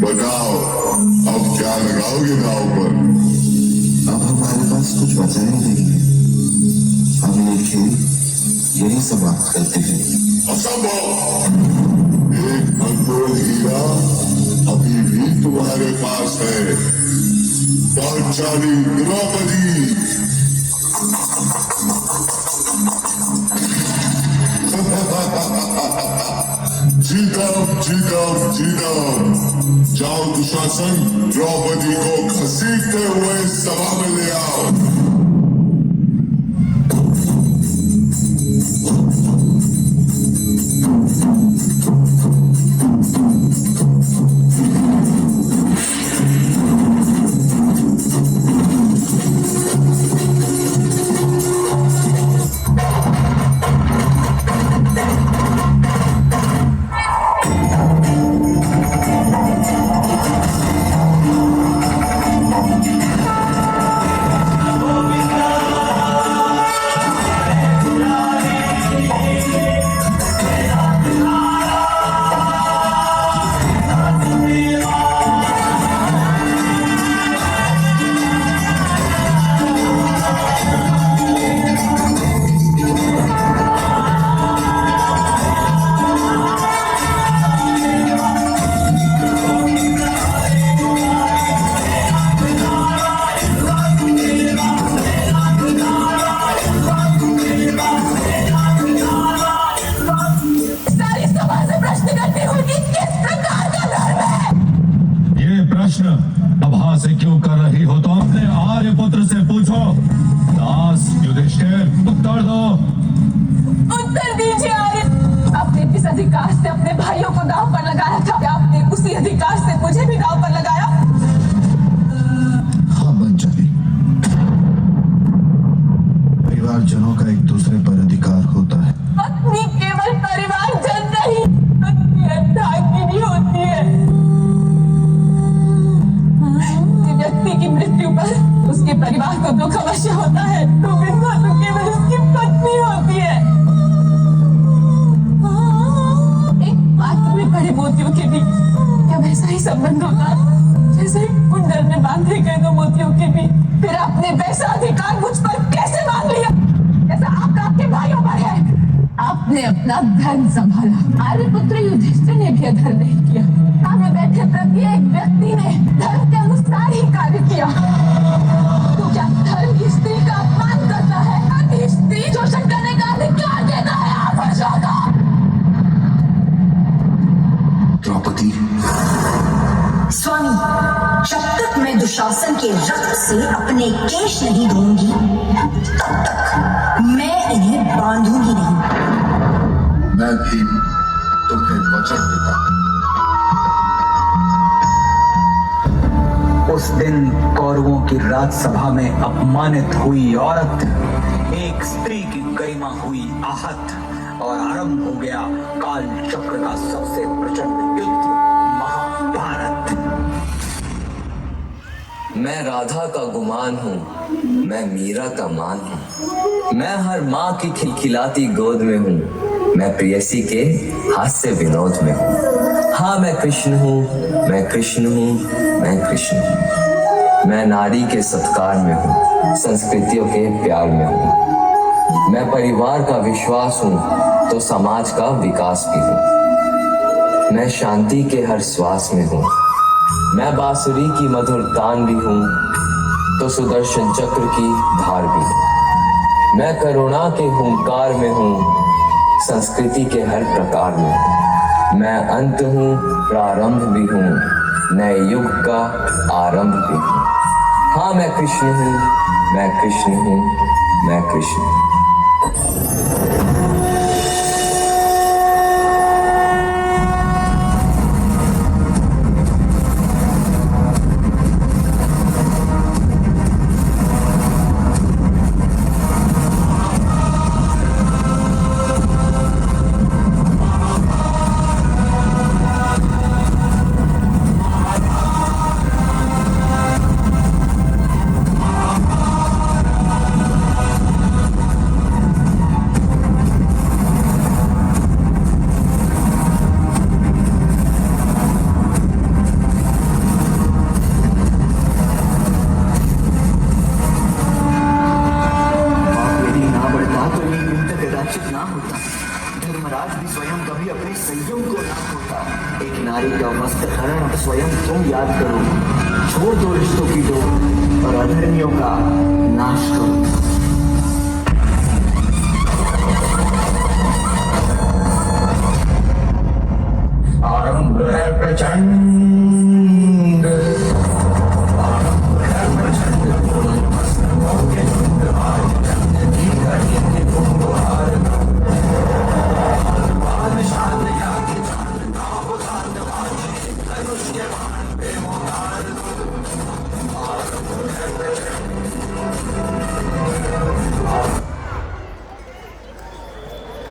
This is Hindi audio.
बताओ अब क्या लगाओगे नाव पर? अब हमारे पास कुछ बचा ही नहीं है। हम ये खेल यही समाप्त करते हैं। असंभव! एक अनमोल हीरा अभी भी तुम्हारे पास है, पांचाली द्रौपदी। जीतम जीतम जीतम। जाओ दुशासन, द्रौपदी को घसीटते हुए सभा में ले आओ। सभा से क्यों कर रही हो? तो अपने आर्यपुत्र से पूछो। दास युधिष्ठिर उत्तर दो। उत्तर दीजिए आर्य। आपने किस अधिकार से अपने भाइयों को दांव पर लगाया था? क्या आपने उसी अधिकार से मुझे भी दांव पर लगाया? हाँ बंचरी, जनों का एक दूसरे पर अधिकार होता है। पत्नी केवल परिवार जन नहीं, पत्नी अर्धांगिनी होती है। किसी व्यक्ति की मृत्यु पर उसके परिवार को दुख अवश्य होता है, तो विधवा तो केवल उसकी पत्नी होती है। एक पात्र में पड़े मोतियों के बीच क्या वैसा ही संबंध होता जैसे कुंडल में बांधे गए दो मोतियों के बीच? फिर आपने वैसा अधिकार मुझ पर कैसे मांग लिया जैसा आपका आपके भाइयों पर है? आपने अपना धर्म संभाला, आर्यपुत्र युधिष्ठिर ने भी अधर्म नहीं किया। सामने बैठे प्रत्येक व्यक्ति ने धर्म के अनुसार ही कार्य किया। तो क्या धर्म की स्त्री का अपमान करता है? स्त्री शोषण करने का अधिकार देता है आभूषणों का। द्रौपदी, स्वामी, जब तक मैं दुशासन के रक्त से अपने केश नहीं धोऊंगी तब तक मैं इन्हें बांधूंगी नहीं। मैं भी तुम्हें वचन देता हूं। उस दिन कौरवों की राजसभा में अपमानित हुई औरत, एक स्त्री की गरिमा हुई आहत और आरंभ हो गया काल चक्र का सबसे प्रचंड युद्ध, महाभारत। मैं राधा का गुमान हूँ, मैं मीरा का मान हूँ। मैं हर माँ की खिलखिलाती गोद में हूँ, मैं प्रेयसी के हास्य विनोद में हूँ। हाँ, मैं कृष्ण हूँ, मैं कृष्ण हूँ, मैं कृष्ण हूँ। मैं नारी के सत्कार में हूँ, संस्कृतियों के प्यार में हूँ। मैं परिवार का विश्वास हूँ तो समाज का विकास भी हूँ। मैं शांति के हर श्वास में हूँ, मैं बांसुरी की मधुर तान भी हूँ तो सुदर्शन चक्र की धार भी हूँ। मैं करुणा के हुंकार में हूँ, संस्कृति के हर प्रकार में हूँ। मैं अंत हूँ, प्रारंभ भी हूँ, नए युग का आरंभ भी हूँ। हाँ, मैं कृष्ण हूँ, मैं कृष्ण हूँ, मैं कृष्ण हूँ। धर्मराज भी स्वयं कभी अपने संयम को ना खोता। एक नारी का मस्त हरण अब स्वयं तुम याद करो। छोड़ दो रिश्तों की डोर और अधर्मियों का नाश करो।